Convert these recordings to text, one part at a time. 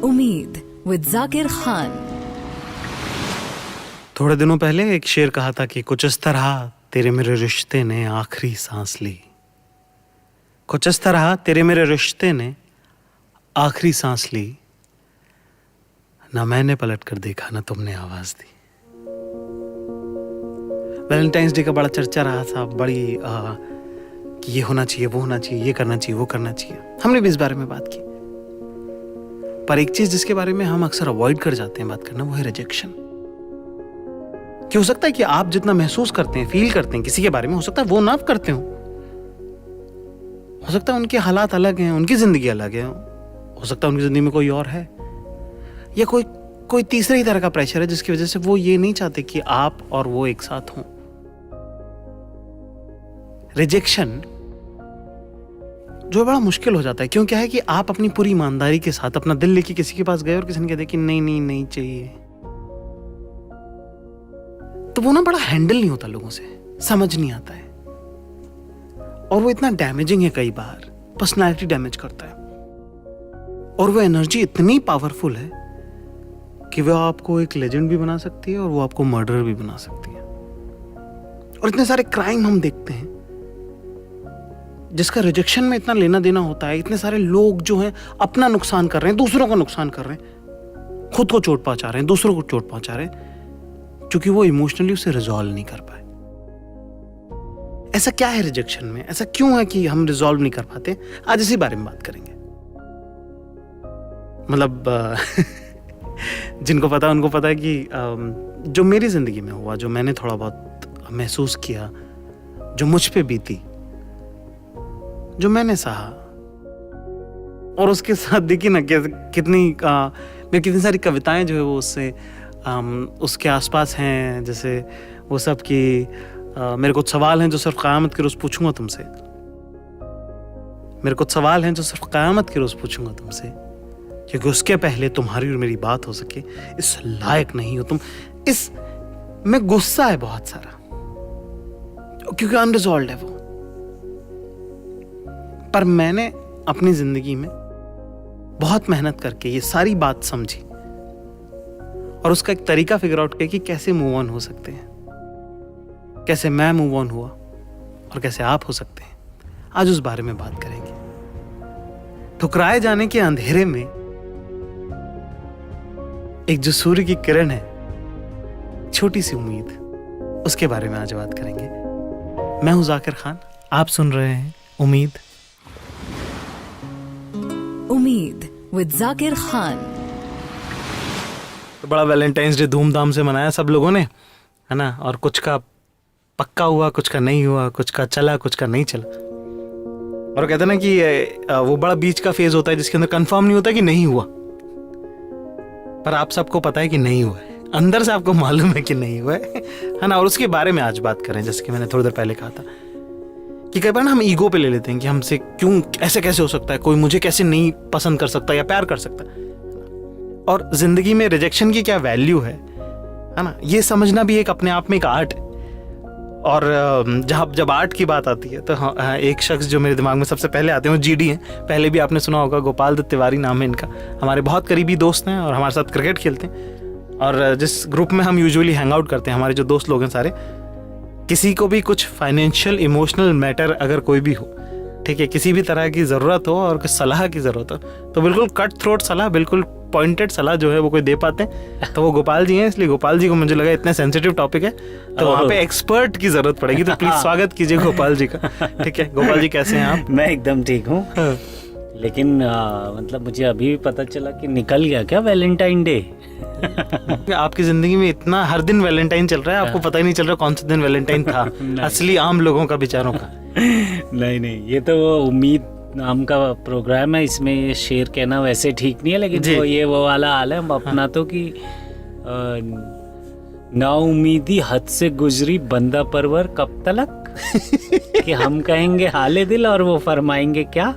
उम्मीद विद जाकिर खान। थोड़े दिनों पहले एक शेर कहा था कि कुछ इस तरह तेरे मेरे रिश्ते ने आखिरी सांस ली। कुछ इस तरह तेरे मेरे रिश्ते ने आखिरी सांस ली, ना मैंने पलट कर देखा ना तुमने आवाज दी। वैलेंटाइंस डे का बड़ा चर्चा रहा था, बड़ी कि ये होना चाहिए, वो होना चाहिए, ये करना चाहिए, वो करना चाहिए। हमने भी इस बारे में बात की, पर एक चीज जिसके बारे में हम अक्सर अवॉइड कर जाते हैं बात करना, वो है रिजेक्शन। कि हो सकता है कि आप जितना महसूस करते हैं, फील करते हैं किसी के बारे में, हो सकता है वो ना करते हो सकता है उनके हालात अलग हैं, उनकी जिंदगी अलग है, हो सकता है उनकी जिंदगी में कोई और है, या कोई तीसरे ही तरह का प्रेशर है जिसकी वजह से वो ये नहीं चाहते कि आप और वो एक साथ हों। रिजेक्शन जो बड़ा मुश्किल हो जाता है, क्यों क्या है कि आप अपनी पूरी ईमानदारी के साथ अपना दिल लेके किसी के पास गए और किसी ने कह दिया कि नहीं नहीं नहीं चाहिए, तो वो ना बड़ा हैंडल नहीं होता, लोगों से समझ नहीं आता है, और वो इतना डैमेजिंग है, कई बार पर्सनालिटी डैमेज करता है, और वो एनर्जी इतनी पावरफुल है कि वो आपको एक लेजेंड भी बना सकती है और वो आपको मर्डरर भी बना सकती है। और इतने सारे क्राइम हम देखते हैं जिसका रिजेक्शन में इतना लेना देना होता है। इतने सारे लोग जो हैं अपना नुकसान कर रहे हैं, दूसरों का नुकसान कर रहे हैं, खुद को चोट पहुंचा रहे हैं, दूसरों को चोट पहुंचा रहे हैं, क्योंकि वो इमोशनली उसे रिजॉल्व नहीं कर पाए। ऐसा क्या है रिजेक्शन में, ऐसा क्यों है कि हम रिजॉल्व नहीं कर पाते? आज इसी बारे में बात करेंगे। मतलब जिनको पता है उनको पता है कि जो मेरी जिंदगी में हुआ, जो मैंने थोड़ा बहुत महसूस किया, जो मुझ पे बीती, जो मैंने सहा, और उसके साथ देखिए ना कितनी मेरी कितनी सारी कविताएं जो है वो उससे उसके आसपास हैं। जैसे वो सब कि मेरे कुछ सवाल हैं जो सिर्फ क़यामत के रोज़ पूछूंगा तुमसे, मेरे कुछ सवाल हैं जो सिर्फ क़यामत के रोज़ पूछूंगा तुमसे, क्योंकि उसके पहले तुम्हारी और मेरी बात हो सके इस लायक नहीं हो तुम। इस में गुस्सा है बहुत सारा, क्योंकि अनरिजॉल्व्ड है वो। पर मैंने अपनी जिंदगी में बहुत मेहनत करके ये सारी बात समझी और उसका एक तरीका फिगर आउट किया कि कैसे मूव ऑन हो सकते हैं, कैसे मैं मूव ऑन हुआ और कैसे आप हो सकते हैं। आज उस बारे में बात करेंगे। ठुकराए जाने के अंधेरे में एक जो सूर्य की किरण है, छोटी सी उम्मीद, उसके बारे में आज बात करेंगे। मैं हूं जाकिर खान, आप सुन रहे हैं उम्मीद। उम्मीद विद जाकिर खान। तो बड़ा वैलेंटाइंस डे धूमधाम से मनाया सब लोगों ने, है ना, और कुछ का पक्का हुआ, कुछ का नहीं हुआ, कुछ का चला, कुछ का नहीं चला। और कहते हैं ना कि वो बड़ा बीच का फेज होता है जिसके अंदर कंफर्म नहीं होता कि नहीं हुआ, पर आप सबको पता है कि नहीं हुआ है, अंदर से आपको मालूम है कि नहीं हुआ है ना। और उसके बारे में आज बात करें, जैसे कि मैंने थोड़ी देर पहले कहा था कि कई बार ना हम ईगो पे ले लेते हैं कि हमसे क्यों, ऐसे कैसे हो सकता है, कोई मुझे कैसे नहीं पसंद कर सकता या प्यार कर सकता। और जिंदगी में रिजेक्शन की क्या वैल्यू है ना, ये समझना भी एक अपने आप में एक आर्ट है। और जब आर्ट की बात आती है तो हाँ, एक शख्स जो मेरे दिमाग में सबसे पहले आते हैं वो जीडी हैं। पहले भी आपने सुना होगा, गोपाल दत्त तिवारी नाम है इनका। हमारे बहुत करीबी दोस्त हैं और हमारे साथ क्रिकेट खेलते हैं। और जिस ग्रुप में हम यूजुअली हैंग आउट करते हैं, हमारे जो दोस्त लोग हैं सारे, किसी को भी कुछ फाइनेंशियल इमोशनल मैटर अगर कोई भी हो, ठीक है, किसी भी तरह की ज़रूरत हो और कुछ सलाह की ज़रूरत हो, तो बिल्कुल कट थ्रोट सलाह, बिल्कुल पॉइंटेड सलाह जो है वो कोई दे पाते हैं तो वो गोपाल जी हैं। इसलिए गोपाल जी को मुझे लगा इतना सेंसिटिव टॉपिक है तो वहाँ पे एक्सपर्ट की जरूरत पड़ेगी, तो प्लीज स्वागत कीजिए गोपाल जी का। ठीक है गोपाल जी, कैसे हैं आप? मैं एकदम ठीक हूँ। लेकिन मतलब मुझे अभी भी पता चला कि निकल गया क्या वैलेंटाइन डे। आपकी जिंदगी में इतना हर दिन वैलेंटाइन चल रहा है, आपको पता ही नहीं चल रहा कौन सा दिन वैलेंटाइन था। असली आम लोगों का, बेचारों का। नहीं, ये तो वो उम्मीद नाम का प्रोग्राम है, इसमें ये शेर कहना वैसे ठीक नहीं है, लेकिन तो ये वो वाला हाल है अपना तो कि ना उम्मीदी हद से गुजरी बंदा परवर कब तलक, कि हम कहेंगे हाले दिल और वो फरमाएंगे क्या।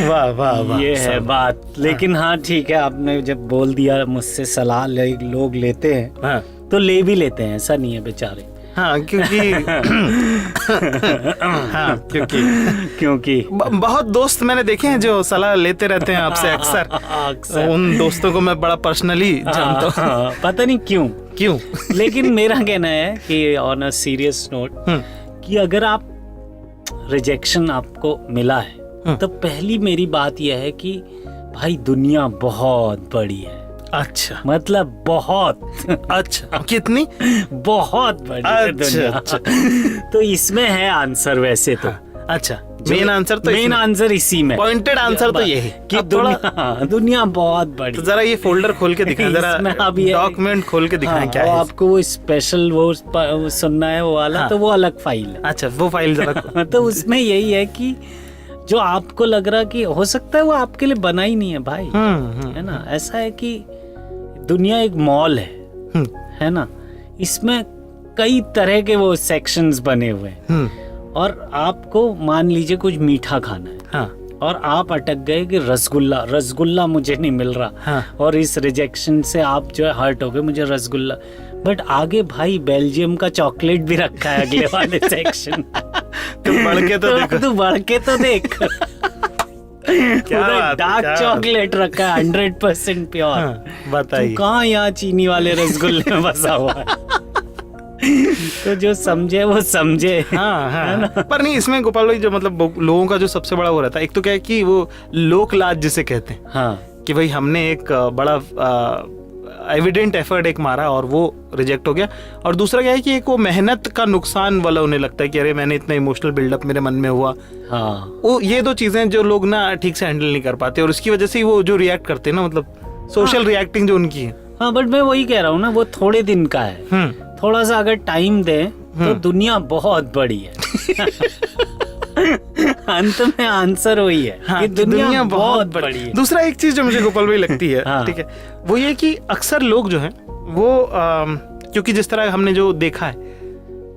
वाह वाह वाह, ये है बात। लेकिन हाँ ठीक है, आपने जब बोल दिया मुझसे सलाह लोग लेते हैं, तो ले भी लेते हैं, ऐसा नहीं है बेचारे। हाँ क्योंकि हाँ क्योंकि बहुत दोस्त मैंने देखे हैं जो सलाह लेते रहते हैं आपसे अक्सर। उन दोस्तों को मैं बड़ा पर्सनली जानता हूँ। पता नहीं क्यों लेकिन मेरा कहना है कि ऑन अ सीरियस नोट कि अगर आप रिजेक्शन आपको मिला है तो पहली मेरी बात यह है कि भाई दुनिया बहुत बड़ी है। अच्छा मतलब बहुत अच्छा कितनी बहुत बड़ी है दुनिया। अच्छा। तो इसमें है आंसर वैसे तो। अच्छा मेन आंसर तो मेन आंसर इसी में, पॉइंटेड आंसर तो यही कि दुनिया बहुत बड़ी। तो जरा ये फोल्डर खोल के दिखाएं, जरा डॉक्यूमेंट खोल के दिखाएं क्या है। आपको वो स्पेशल वो सुनना है वो वाला, तो वो अलग फाइल है। अच्छा वो फाइल जरा तो उसमें यही है कि जो आपको लग रहा कि हो सकता है वो आपके लिए बना ही नहीं है भाई, है ना। ऐसा है कि दुनिया एक मॉल है ना, इसमें कई तरह के वो सेक्शंस बने हुए हैं और आपको मान लीजिए कुछ मीठा खाना है। हाँ। और आप अटक गए कि रसगुल्ला मुझे नहीं मिल रहा। हाँ। और इस रिजेक्शन से आप जो है हर्ट हो गए, मुझे रसगुल्ला, बट आगे भाई बेल्जियम का चॉकलेट भी रखा है अगले वाले सेक्शन। तू बढ़ के तो देख क्या डार्क चॉकलेट रखा है 100% प्योर। बताइए कहाँ यहाँ चीनी वाले रसगुल्ले में बसा हुआ है। तो जो समझे वो समझे। हाँ। पर नहीं, इसमें गोपाल भाई जो मतलब लोगों का जो सबसे बड़ा वो रहता है, एक तो क्या है कि वो लोक लाज जिसे कहते हैं। हाँ। कि भाई हमने एक बड़ा एविडेंट एफर्ट एक मारा और वो रिजेक्ट हो गया। और दूसरा क्या है कि एक वो मेहनत का नुकसान वाला उन्हें लगता है कि अरे मैंने इतना इमोशनल बिल्डअप मेरे मन में हुआ। हाँ। वो ये दो चीजें जो लोग ना ठीक से हैंडल नहीं कर पाते और उसकी वजह से वो जो रिएक्ट करते हैं ना, मतलब सोशल रिएक्टिंग जो उनकी है। हाँ, बट मैं वही कह रहा हूँ ना, वो थोड़े दिन का है। थोड़ा सा अगर टाइम दे तो दुनिया बहुत बड़ी है। अंत में आंसर वही है। हाँ, कि दुनिया बहुत बड़ी है। दूसरा एक चीज जो मुझे गोपाल भाई लगती है, हाँ। ठीक है, वो ये कि अक्सर लोग जो हैं वो क्योंकि जिस तरह हमने जो देखा है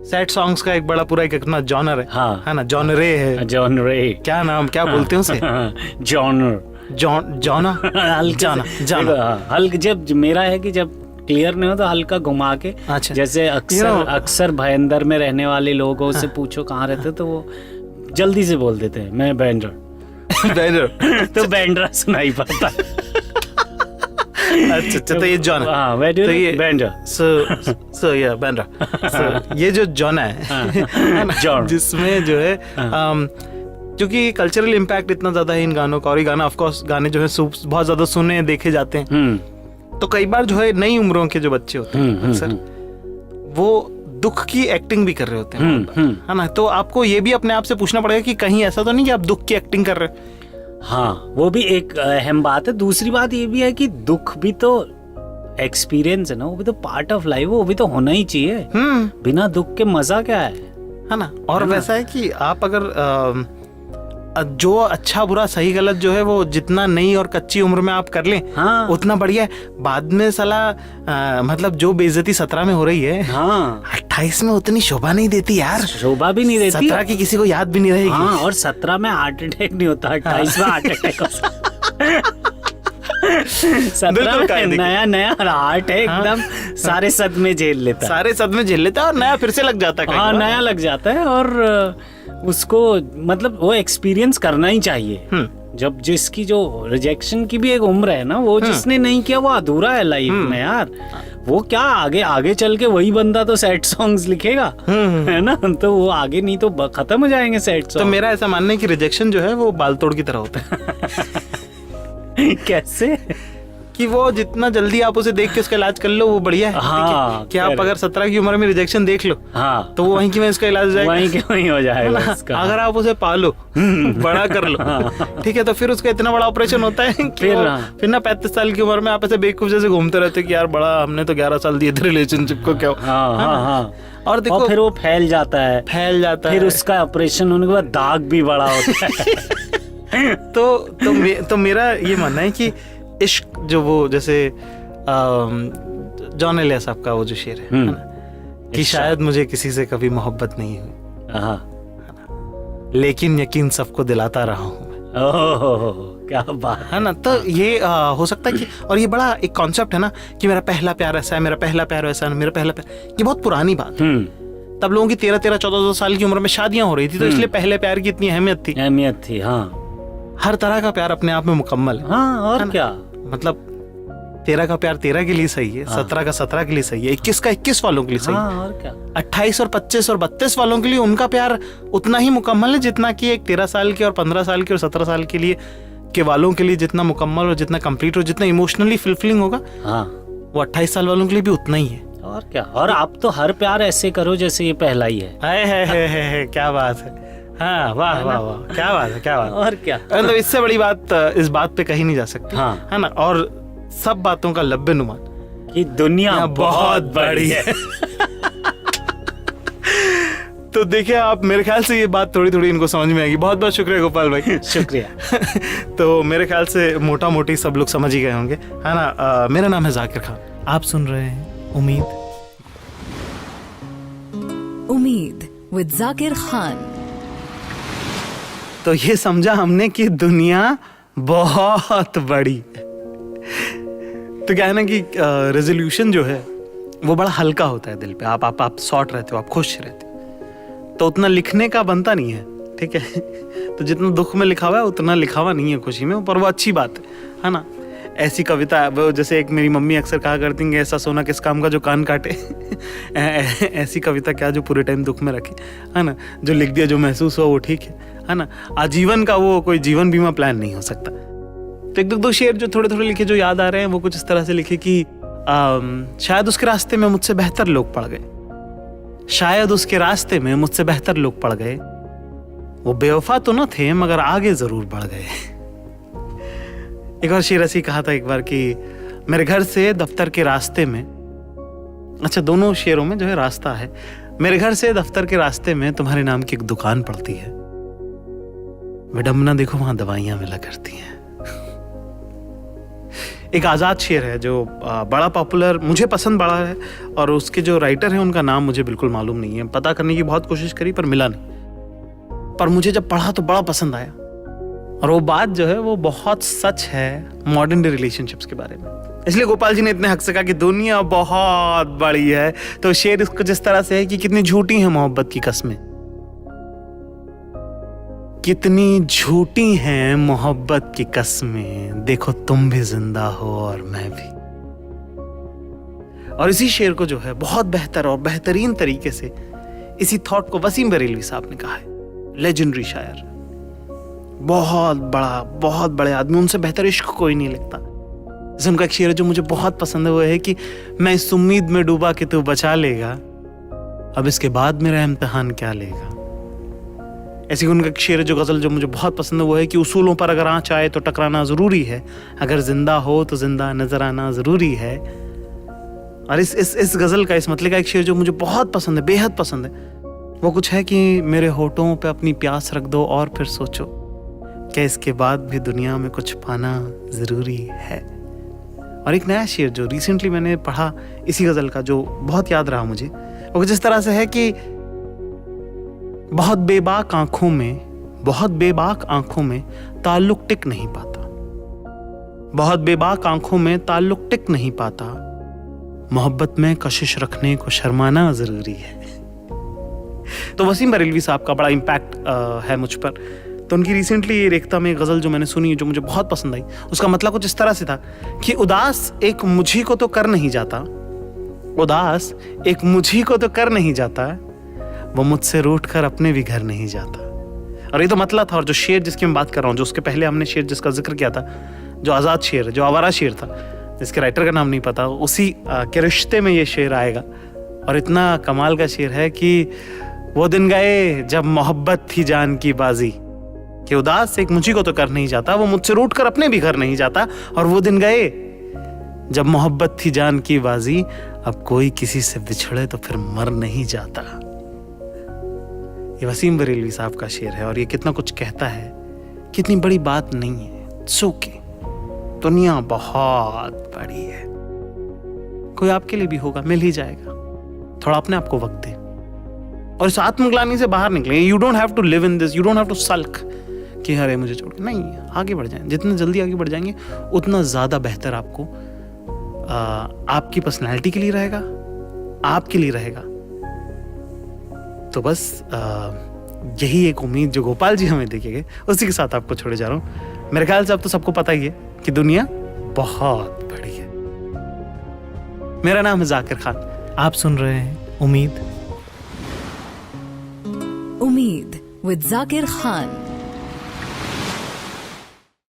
सैड सॉन्ग्स का एक बड़ा पूरा एक अपना जॉनर है। हाँ। है ना, जॉनरे है। जॉनरे क्या नाम क्या बोलते हैं उसे? जॉनर जाना हल्क। जब मेरा है कि जब क्लियर नहीं हो तो हल्का घुमा के। अच्छा। जैसे अक्सर भयंदर में रहने वाले लोगों से पूछो कहाँ रहते, तो वो जल्दी से बोल देते हैं मैं बैंड्रा। तो बैंड्रा सुनाई पड़ता। अच्छा तो ये जॉन है। तो ये बैंड्रा। सो या बैंड्रा। ये जो जॉन है जिसमें जो है क्योंकि कल्चरल इम्पैक्ट इतना ज्यादा है इन गानों का, और ये गाना ऑफ कोर्स गाने जो है बहुत ज्यादा सुने देखे जाते हैं। तो कई बार जो है नई उम्रों के जो बच्चे होते हैं अक्सर वो दुख की एक्टिंग भी कर रहे होते हैं, है ना। तो आपको ये भी अपने आप से पूछना पड़ेगा कि कहीं ऐसा तो नहीं कि आप दुख की एक्टिंग कर रहे हो। हाँ, वो भी एक अहम बात है। दूसरी बात ये भी है कि दुख भी तो एक्सपीरियंस है ना, वो भी तो पार्ट ऑफ लाइफ है, वो भी तो होना ही चाहिए। बिना दुख के मजा क्या है ना। और वैसा है कि आप अगर जो अच्छा बुरा सही गलत जो है वो जितना नई और कच्ची उम्र में आप कर लें, हाँ, उतना बढ़िया है। बाद में साला मतलब जो बेइज्जती 17 में हो रही है, हाँ, 28 में उतनी शोभा नहीं देती यार। शोभा भी नहीं देती, 17 की किसी को याद भी नहीं रहेगी। हाँ, और 17 में हार्ट अटैक नहीं होता, 28 में हार्ट अटैक होता। 17 में नया हार्ट है एकदम, सारे सदमे झेल लेता है और नया फिर से लग जाता है। हाँ, नया लग जाता है और उसको मतलब वो एक्सपीरियंस करना ही चाहिए। जब जिसकी जो रिजेक्शन की भी एक उम्र है ना, वो जिसने नहीं किया वो अधूरा है लाइफ में यार। वो क्या आगे चल के वही बंदा तो सैड सॉन्ग्स लिखेगा, है ना। तो वो आगे नहीं तो खत्म हो जाएंगे सैड सॉन्ग। तो मेरा ऐसा मानना है कि रिजेक्शन जो है वो बाल तोड़ की तरह होता है। कैसे? कि वो जितना जल्दी आप उसे देख के उसका इलाज कर लो वो बढ़िया है। हाँ, कि आप अगर 17 की उम्र में रिजेक्शन देख लो, हाँ, तो वो वहीं की वहीं उसका इलाज हो जाएगा, वहीं हो जाएगा उसका। अगर आप उसे पालो बड़ा कर लो, ठीक है, तो फिर उसका इतना बड़ा ऑपरेशन होता है कि फिर ना 35 साल की उम्र में आप ऐसे बेवकूफ जैसे घूमते रहते कि यार बड़ा हमने तो 11 साल दिए थे रिलेशनशिप को, क्या। और देखो फिर वो फैल जाता है फिर उसका ऑपरेशन होने के बाद दाग भी बड़ा होता है। तो मेरा ये मानना है कि इश्क जो वो जैसे जॉन एलिया साहब का वो जो शेर है ना, कि शायद मुझे किसी से कभी मोहब्बत नहीं हुई, लेकिन यकीन सबको दिलाता रहा हूँ। क्या बात है ना। तो ये हो सकता है कि, और ये बड़ा एक कॉन्सेप्ट है ना कि मेरा पहला प्यार ऐसा है, मेरा पहला प्यार वैसा है, मेरा पहला प्यार, ये बहुत पुरानी बात है तब लोगों की 13-14 साल की उम्र में शादियां हो रही थी, तो इसलिए पहले प्यार की इतनी अहमियत थी। हाँ हर तरह का प्यार अपने आप में मुकम्मल है। हाँ, और क्या, मतलब 13 का प्यार 13 के लिए सही है, 17 का 17 के लिए सही है, 21 का 21 वालों के लिए सही है, हाँ, और क्या, 28 और 25 और 32 वालों के लिए उनका प्यार उतना ही मुकम्मल है जितना कि एक 13 साल के और 15 साल के और 17 साल के लिए के वालों के लिए जितना मुकम्मल और जितना कंप्लीट और जितना इमोशनली फुलफिलिंग होगा, हाँ, वो 28 साल वालों के लिए भी उतना ही है। और क्या। और आप तो हर प्यार ऐसे करो जैसे ये पहला ही है। है, क्या बात है। हाँ, वाह वाह वाह, क्या बात है, क्या बात। और क्या, मतलब इससे बड़ी बात इस बात पे कही नहीं जा सकती। हाँ, है ना। और सब बातों का लब्बे नुमान कि दुनिया बहुत बड़ी है। तो देखिए आप, मेरे ख्याल से ये बात थोड़ी थोड़ी इनको समझ में आएगी। बहुत बहुत शुक्रिया गोपाल भाई। शुक्रिया। तो मेरे ख्याल से मोटा मोटी सब लोग समझ ही गए होंगे, है ना। मेरा नाम है जाकिर खान, आप सुन रहे हैं उम्मीद विद जाकिर खान। तो ये समझा हमने कि दुनिया बहुत बड़ी है। तो क्या है ना कि रेजोल्यूशन जो है वो बड़ा हल्का होता है दिल पे। आप सॉर्ट रहते हो, आप खुश रहते हो, तो उतना लिखने का बनता नहीं है, ठीक है। तो जितना दुख में लिखा हुआ है उतना लिखा हुआ नहीं है खुशी में, पर वो अच्छी बात है ना। ऐसी कविता, वो जैसे एक मेरी मम्मी अक्सर कहा करती हैं, ऐसा सोना किस काम का जो कान काटे। ऐसी कविता क्या जो पूरे टाइम दुख में रखे, है ना। जो लिख दिया, जो महसूस हुआ वो ठीक है ना। आजीवन का वो कोई जीवन बीमा प्लान नहीं हो सकता। तो एक दो शेर जो थोड़े थोड़े लिखे जो याद आ रहे हैं, वो कुछ इस तरह से लिखे कि शायद उसके रास्ते में मुझसे बेहतर लोग पड़ गए, शायद उसके रास्ते में मुझसे बेहतर लोग पड़ गए, वो बेवफा तो न थे मगर आगे जरूर बढ़ गए। एक और शेर ऐसी कहा था एक बार कि मेरे घर से दफ्तर के रास्ते में, अच्छा दोनों शेरों में जो है रास्ता है, मेरे घर से दफ्तर के रास्ते में तुम्हारे नाम की एक दुकान पड़ती है, विडंबना देखो वहां दवाइयां मिला करती हैं। एक आजाद शेर है जो बड़ा पॉपुलर, मुझे पसंद बड़ा है, और उसके जो राइटर हैं उनका नाम मुझे बिल्कुल मालूम नहीं है, पता करने की बहुत कोशिश करी पर मिला नहीं। पर मुझे जब पढ़ा तो बड़ा पसंद आया, और वो बात जो है वो बहुत सच है मॉडर्न डे रिलेशनशिप्स के बारे में। इसलिए गोपाल जी ने इतने हक से कहा कि दुनिया बहुत बड़ी है। तो शेर इसको जिस तरह से है कि कितनी झूठी है मोहब्बत की कस्में, कितनी झूठी हैं मोहब्बत की कस्में, देखो तुम भी जिंदा हो और मैं भी। और इसी शेर को जो है बहुत बेहतर और बेहतरीन तरीके से, इसी थॉट को वसीम बरेलवी साहब ने कहा है, लेजेंडरी शायर, बहुत बड़ा, बहुत बड़े आदमी, उनसे बेहतर इश्क कोई नहीं लिखता। जैसे उनका एक शेर है जो मुझे बहुत पसंद है, वो है कि मैं इस उम्मीद में डूबा कि तू बचा लेगा, अब इसके बाद मेरा इम्तिहान क्या लेगा। ऐसे उनका एक शेर है जो गजल जो मुझे बहुत पसंद है, वो है कि उसूलों पर अगर आँच आए तो टकराना जरूरी है, अगर जिंदा हो तो जिंदा नजर आना जरूरी है। और इस गजल का, इस मतले का एक शेर जो मुझे बहुत पसंद है, बेहद पसंद है, वो कुछ है कि मेरे होठों पे अपनी प्यास रख दो और फिर सोचो क्या इसके बाद भी दुनिया में कुछ पाना जरूरी है। और एक नया शेर जो रिसेंटली मैंने पढ़ा इसी गजल का, जो बहुत याद रहा मुझे, वो कुछ इस तरह से है कि बहुत बेबाक आंखों में ताल्लुक टिक नहीं पाता, बहुत बेबाक आंखों में ताल्लुक टिक नहीं पाता, मोहब्बत में कशिश रखने को शर्माना जरूरी है। तो वसीम बरेलवी साहब का बड़ा इम्पैक्ट है मुझ पर। तो उनकी रिसेंटली ये रेखता में गजल जो मैंने सुनी, जो मुझे बहुत पसंद आई, उसका मतलब कुछ इस तरह से था कि उदास एक मुझी को तो कर नहीं जाता, उदास एक मुझी को तो कर नहीं जाता, वो मुझसे रूठ कर अपने भी घर नहीं जाता। और ये तो मतलब था। और जो शेर जिसकी मैं बात कर रहा हूँ, जो उसके पहले हमने शेर जिसका जिक्र किया था, जो आज़ाद शेर, जो आवारा शेर था, जिसके राइटर का नाम नहीं पता, उसी के रिश्ते में ये शेर आएगा। और इतना कमाल का शेर है कि वो दिन गए जब मोहब्बत थी जान की बाजी, कि उदास एक मुझी को तो कर नहीं जाता, वो मुझसे रूठ कर अपने भी घर नहीं जाता। और वो दिन गए जब मोहब्बत थी जान की बाजी, अब कोई किसी से बिछड़े तो फिर मर नहीं जाता। ये वसीम बरेलवी साहब का शेर है, और ये कितना कुछ कहता है, कितनी बड़ी बात नहीं है। सोके दुनिया बहुत बड़ी है, कोई आपके लिए भी होगा, मिल ही जाएगा। थोड़ा अपने आप को वक्त दे और इस आत्मग्लानि से बाहर निकले। You don't have to live in this, you don't have to sulk कि अरे मुझे छोड़ के, नहीं, आगे बढ़ जाएं। जितने जल्दी आगे बढ़ जाएंगे उतना ज्यादा बेहतर आपको, आपकी पर्सनैलिटी के लिए रहेगा, आपके लिए रहेगा, तो बस यही एक उम्मीद जो गोपाल जी हमें देंगे, उसी के साथ आपको छोड़े जा रहा हूँ। मेरे ख्याल से अब तो सबको पता ही है कि दुनिया बहुत बड़ी है। मेरा नाम है जाकिर खान, आप सुन रहे हैं उम्मीद। उम्मीद विद जाकिर खान।